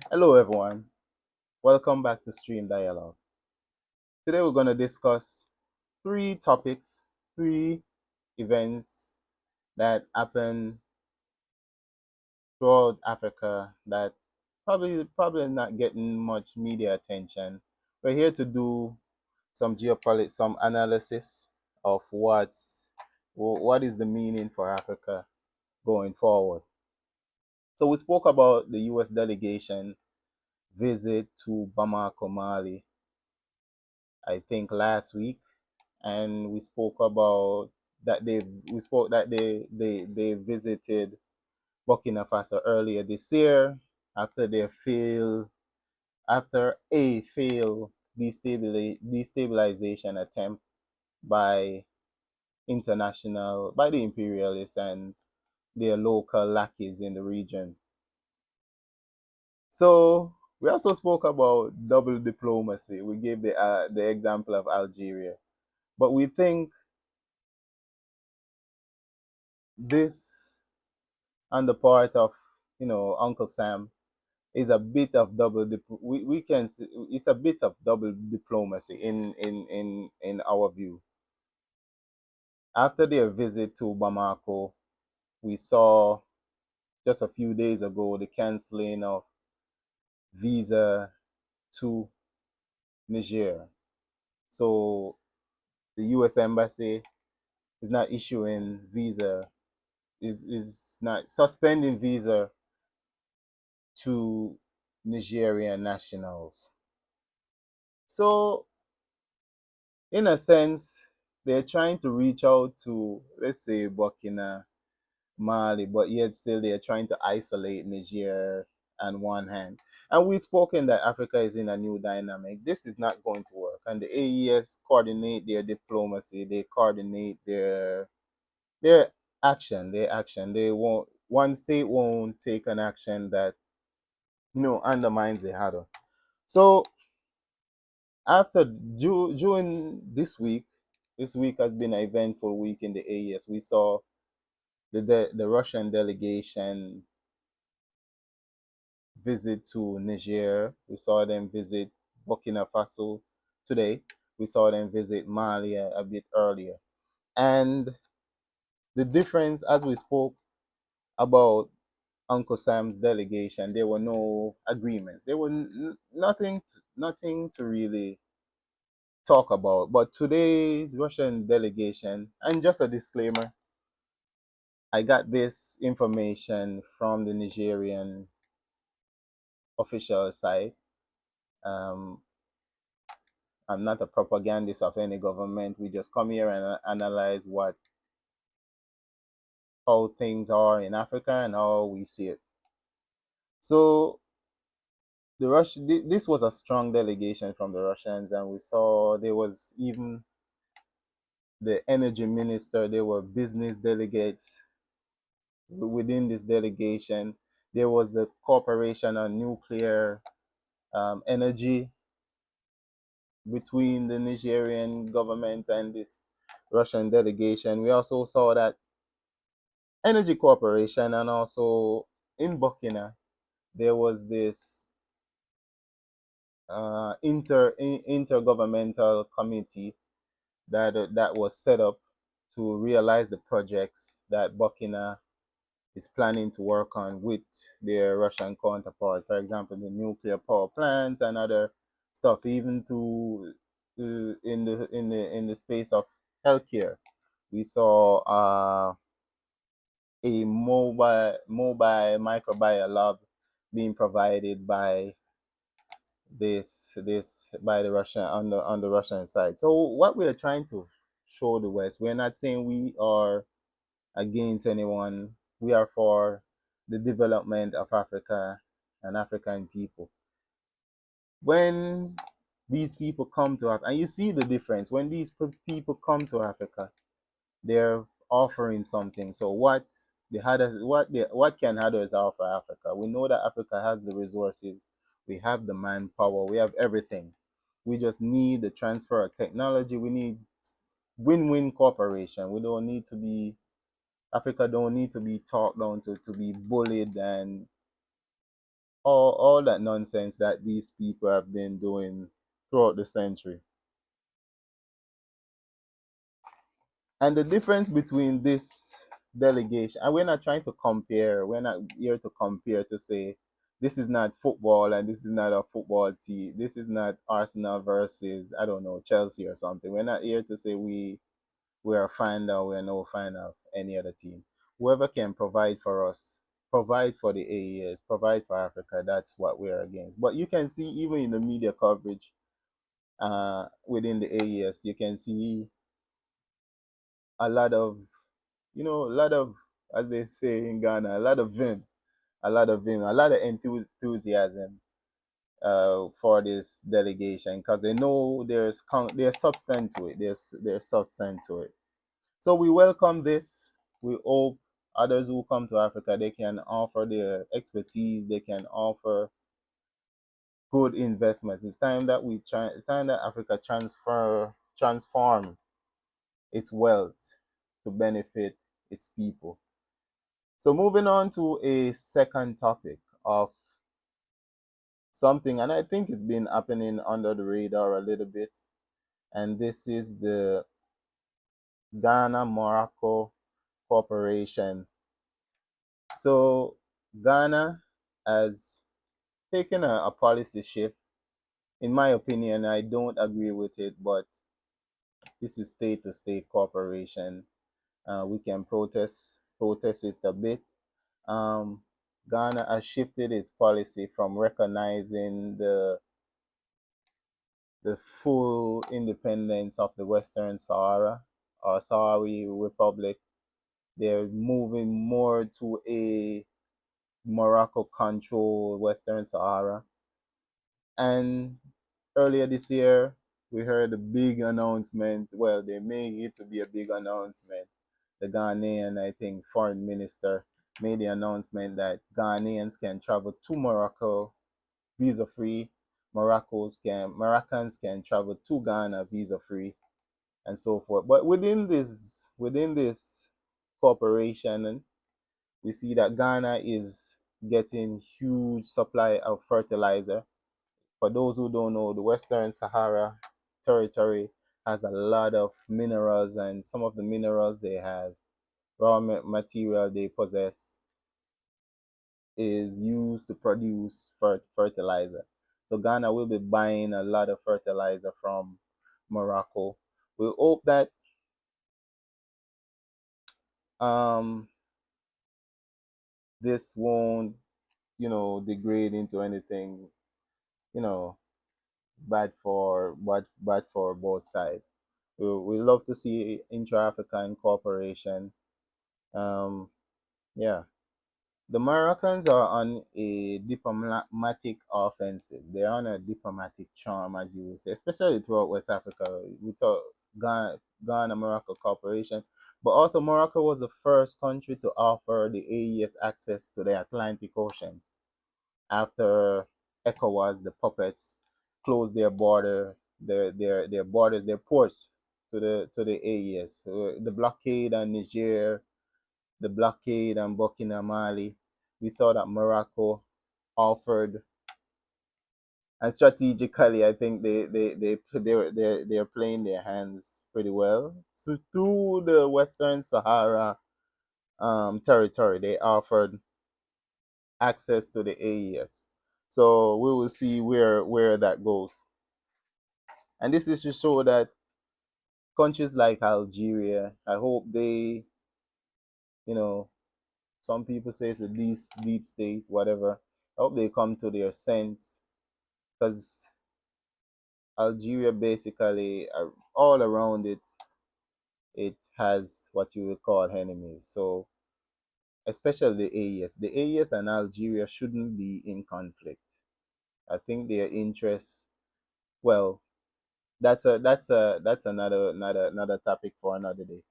Hello, everyone. Welcome back to Stream Dialogue. Today, we're going to discuss three topics, three events that happen throughout Africa that probably not getting much media attention. We're here to do some geopolitics, some analysis of what is the meaning for Africa going forward. So we spoke about the U.S. delegation visit to Bamako, Mali, I think last week, and we spoke about that they visited Burkina Faso earlier this year after a failed destabilization attempt by the imperialists and their local lackeys in the region. So we also spoke about double diplomacy. We gave the example of Algeria, but we think this on the part of Uncle Sam is a bit of we can it's a bit of double diplomacy in our view. After their visit to Bamako, we saw just a few days ago the canceling of visa to Niger. So the US embassy is not issuing visa, is not suspending visa to Nigerian nationals. So in a sense, they're trying to reach out to, let's say, Burkina, Mali, but yet still they're trying to isolate Niger on one hand. And we've spoken that Africa is in a new dynamic. This is not going to work. And the AES coordinate their diplomacy, they coordinate their action. They won't one state won't take an action that undermines the other. So after during this week has been an eventful week in the AES. We saw the Russian delegation visit to Niger. We saw them visit Burkina Faso today. We saw them visit Mali a bit earlier. And the difference, as we spoke about Uncle Sam's delegation, there were no agreements. There were nothing to really talk about. But today's Russian delegation, and just a disclaimer, I got this information from the Nigerian official site. Um, I'm not a propagandist of any government. We just come here and analyze how things are in Africa and how we see it. So this was a strong delegation from the Russians, and we saw there was even the energy minister. There were business delegates within this delegation. There was the cooperation on nuclear energy between the Nigerian government and this Russian delegation. We also saw that energy cooperation, and also in Burkina there was this intergovernmental committee that was set up to realize the projects that Burkina is planning to work on with their Russian counterpart. For example, the nuclear power plants and other stuff, even in the space of healthcare. We saw a mobile microbiome lab being provided by this by the Russian on the Russian side. So what we are trying to show the West, we're not saying we are against anyone. We are for the development of Africa and African people. When these people come to Africa, and you see the difference, when these people come to Africa, they're offering something. So what can others offer Africa? We know that Africa has the resources, we have the manpower, we have everything. We just need the transfer of technology. We need win-win cooperation. We don't need to be Africa don't need to be talked down to be bullied and all that nonsense that these people have been doing throughout the century. And the difference between this delegation, and we're not trying to compare, we're not here to compare to say this is not football and this is not a football team, this is not Arsenal versus, I don't know, Chelsea or something. We're not here to say we're a fan or we're no fan of any other team. Whoever can provide for us, provide for the AES, provide for Africa, that's what we're against. But you can see even in the media coverage within the AES, you can see a lot of, a lot of, as they say in Ghana, a lot of vim, a lot of enthusiasm for this delegation because they know there's substance to it. There's substance to it. So we welcome this. We hope others who come to Africa they can offer their expertise. They can offer good investments. It's time that It's time that Africa transform its wealth to benefit its people. So moving on to a second topic of something, and I think it's been happening under the radar a little bit, and this is the Ghana Morocco cooperation. So Ghana has taken a policy shift. In my opinion, I don't agree with it, but this is state to state cooperation. We can protest it a bit. Um, Ghana has shifted its policy from recognizing the full independence of the Western Sahara or Sahrawi Republic. They're moving more to a Morocco controlled Western Sahara. And earlier this year, we heard a big announcement. Well, they made it to be a big announcement. The Ghanaian, I think, foreign minister made the announcement that Ghanaians can travel to Morocco visa free. Moroccans can travel to Ghana visa free and so forth. But within this cooperation, we see that Ghana is getting huge supply of fertilizer. For those who don't know, the Western Sahara territory has a lot of minerals, and some of the minerals they have, material they possess, is used to produce fertilizer. So Ghana will be buying a lot of fertilizer from Morocco. We hope that um, this won't, degrade into anything, you know, bad for both sides. We love to see intra-African cooperation. Um, yeah. The Moroccans are on a diplomatic offensive. They're on a diplomatic charm, as you would say, especially throughout West Africa. We talk Ghana Morocco cooperation, but also Morocco was the first country to offer the AES access to the Atlantic Ocean after ECOWAS, the puppets, closed their borders, their ports to the AES. So the blockade on Niger, the blockade on Burkina Mali, we saw that Morocco offered, and strategically, I think they're playing their hands pretty well. So through the Western Sahara territory, they offered access to the AES. So we will see where that goes. And this is to show that countries like Algeria, I hope they, you know, some people say it's a deep state, whatever. I hope they come to their sense because Algeria basically, all around it, it has what you would call enemies. So especially the AES, and Algeria shouldn't be in conflict. I think their interests. Well, that's another topic for another day.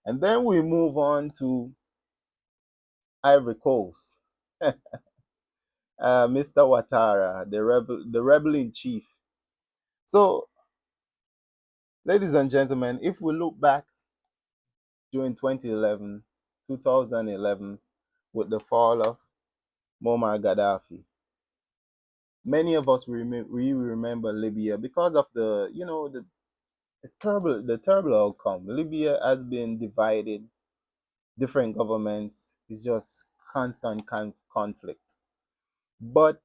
And then we move on to Ivory Coast. Mr. Ouattara, the rebel in chief. So, ladies and gentlemen, if we look back during 2011, with the fall of Muammar Gaddafi, Many of us we remember Libya because of the the terrible outcome. Libya has been divided, different governments. It's just constant conflict. But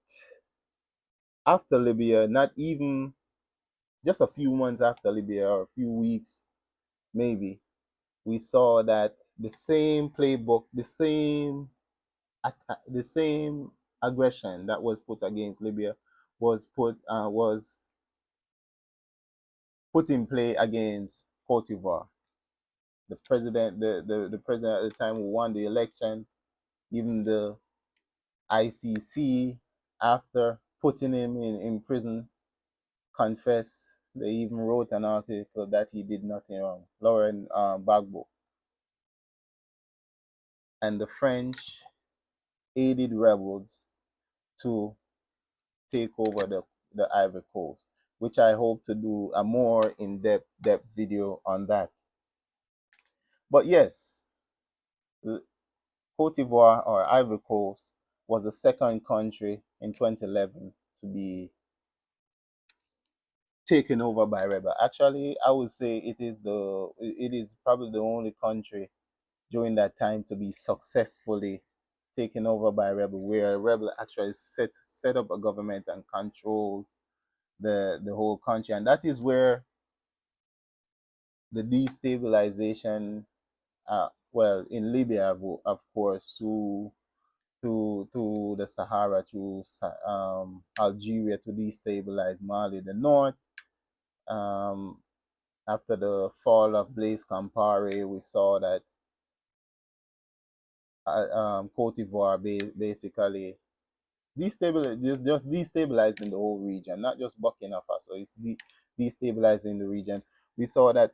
after Libya, not even just a few months after Libya, or a few weeks maybe, we saw that the same playbook, the same aggression that was put against Libya was put in play against Cote d'Ivoire. The president at the time who won the election, even the ICC, after putting him in prison, confessed. They even wrote an article that he did nothing wrong. Laurent Gbagbo. And the French aided rebels to take over the Ivory Coast, which I hope to do a more in-depth video on that. But yes, Cote d'Ivoire, or Ivory Coast, was the second country in 2011 to be taken over by rebel. Actually, I would say it is probably the only country during that time to be successfully taken over by a rebel, where a rebel actually set up a government and control the whole country. And that is where the destabilization, well, in Libya, of course, to the Sahara, to Algeria, to destabilize Mali, the north. Um, After the fall of Blaise Compaoré, we saw that Cote d'Ivoire basically just destabilizing the whole region, not just Burkina Faso. It's destabilizing the region. We saw that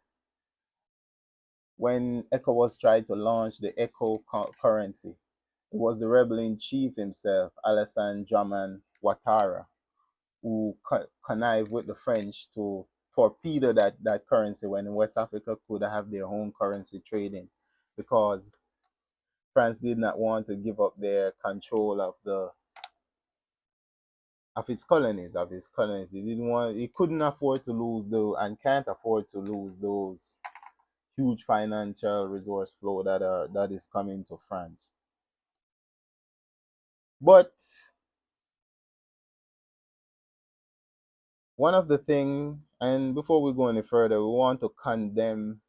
when ECOWAS tried to launch the ECO currency, it was the rebel in chief himself, Alassane Draman Ouattara, who connived with the French to torpedo that currency when West Africa could have their own currency trading, because France did not want to give up their control of its colonies, He didn't want, he couldn't afford to lose those, and can't afford to lose those huge financial resource flow that is coming to France. But one of the thing, and before we go any further, we want to condemn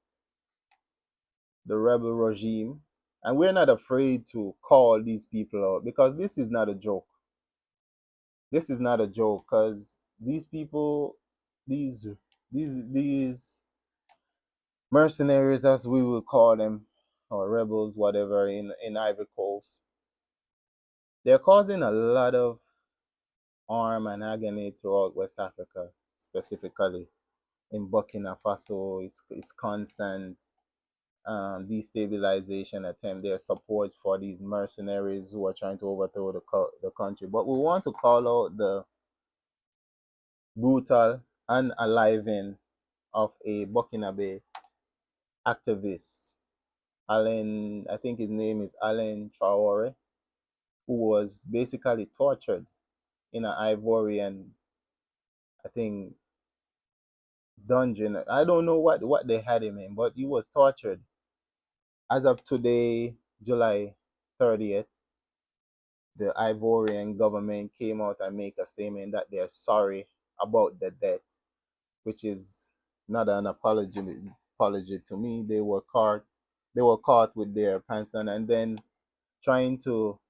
the rebel regime, and we're not afraid to call these people out, because this is not a joke. This is not a joke, because these people, these these mercenaries, as we will call them, or rebels, whatever, in Ivory Coast, they're causing a lot of harm and agony throughout West Africa, specifically in Burkina Faso. It's constant destabilization attempt, their support for these mercenaries who are trying to overthrow the country. But we want to call out the brutal unaliving of a Burkinabe activist, Alain, I think his name is Alain Traore, who was basically tortured in an Ivorian, I think, dungeon. I don't know what they had him in, but he was tortured. As of today, July 30th, the Ivorian government came out and make a statement that they're sorry about the death, which is not an apology to me. They were caught with their pants down, and then trying to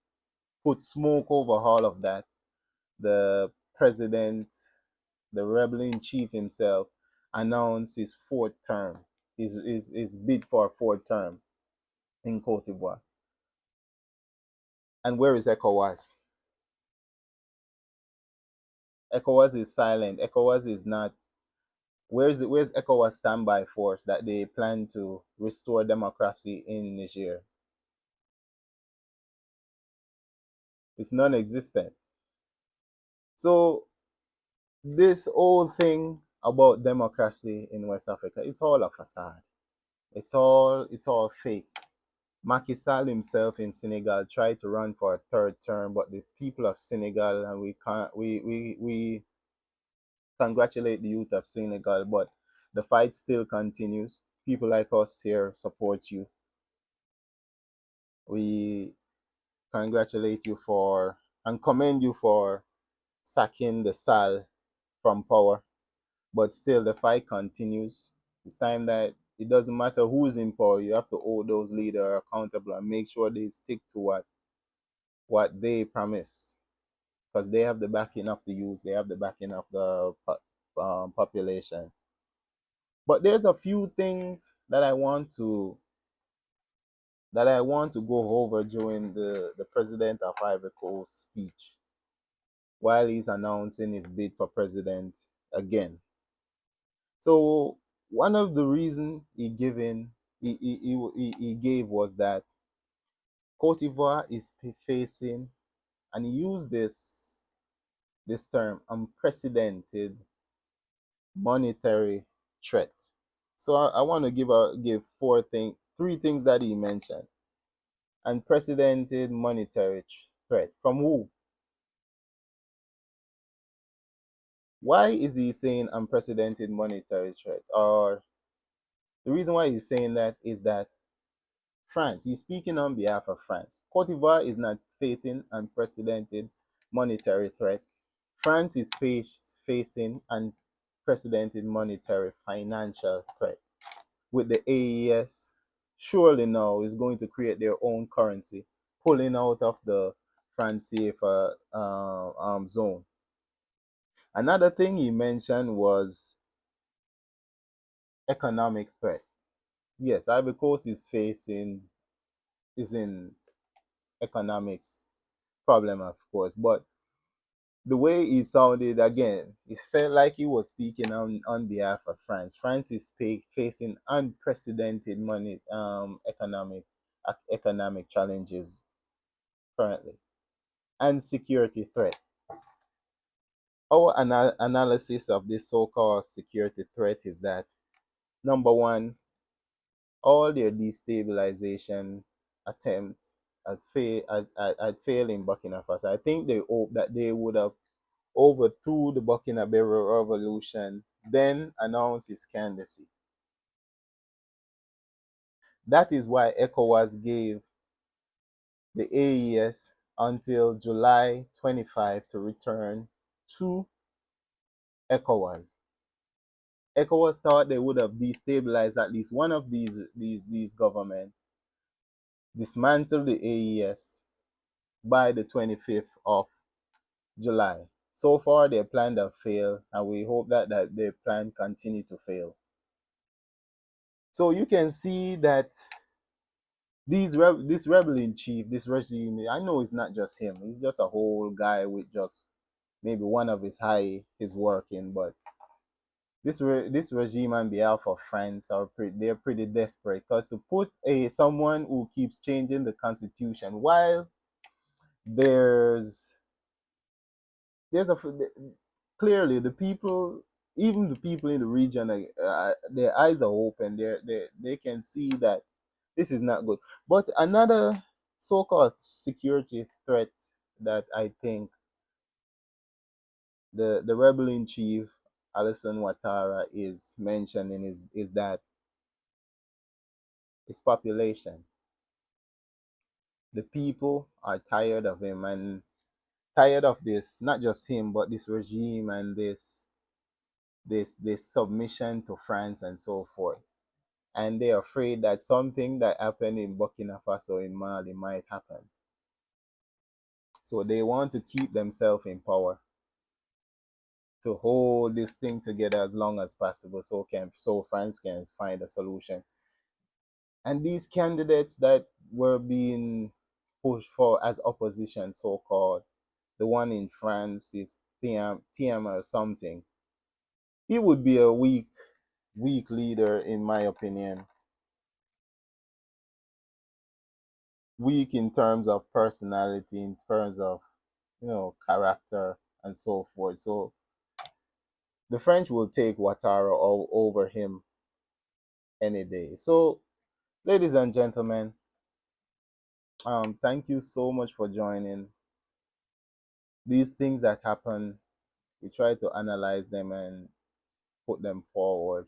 put smoke over all of that. The president, the rebel in chief himself, announced his fourth term, his bid for a fourth term in Cote d'Ivoire. And where is ECOWAS? ECOWAS is silent. ECOWAS is not. Where's ECOWAS standby force that they plan to restore democracy in Niger? It's non-existent. So this whole thing about democracy in West Africa, it's all a facade. It's all fake. Macky Sall himself in Senegal tried to run for a third term, but the people of Senegal, and we can't we congratulate the youth of Senegal, but the fight still continues. People like us here support you. We congratulate you for and commend you for sacking the Sall from power. But still, the fight continues. It's time that it doesn't matter who's in power. You have to hold those leaders accountable and make sure they stick to what they promise, because they have the backing of the youth. They have the backing of the population. But there's a few things that I want to go over during the president of Ivory Coast speech while he's announcing his bid for president again. So one of the reasons he gave was that Cote d'Ivoire is facing, and he used this term, unprecedented monetary threat. So I want to give three things that he mentioned. Unprecedented monetary threat from who? Why is he saying unprecedented monetary threat? Or the reason why he's saying that is that France, he's speaking on behalf of France. Cote d'Ivoire is not facing unprecedented monetary threat. France is facing unprecedented monetary financial threat. With the AES, surely now is going to create their own currency, pulling out of the France CFA zone. Another thing he mentioned was economic threat. Yes, Ivory Coast is in economics problem, of course, but the way he sounded again, it felt like he was speaking on behalf of France. France is facing unprecedented economic challenges currently and security threat. Our analysis of this so-called security threat is that number one, all their destabilization attempts at fail in Burkina Faso. I think they hope that they would have overthrew the Burkina Faso revolution, then announced his candidacy. That is why ECOWAS gave the AES until July 25 to return to ECOWAS. ECOWAS thought they would have destabilized at least one of these governments, dismantle the AES by the 25th of July. So far, their plan have failed, and we hope that their plan continue to fail. So you can see that this rebel in chief, this regime, I know it's not just him. He's just a whole guy with just maybe one of his eye is working, but this regime on behalf of France they're pretty desperate, because to put a someone who keeps changing the constitution while there's there's a clearly the people, even the people in the region, their eyes are open. They can see that this is not good. But another so-called security threat that I think the rebel in chief Alassane Ouattara is mentioning is that his population. The people are tired of him and tired of this, not just him, but this regime and this submission to France and so forth. And they're afraid that something that happened in Burkina Faso, in Mali, might happen. So they want to keep themselves in power, to hold this thing together as long as possible, so France can find a solution. And these candidates that were being pushed for as opposition, so called, the one in France is Thiam or something. He would be a weak leader, in my opinion. Weak in terms of personality, in terms of character and so forth. So the French will take Ouattara over him any day. So, ladies and gentlemen, Thank you so much for joining. These things that happen, we try to analyze them and put them forward.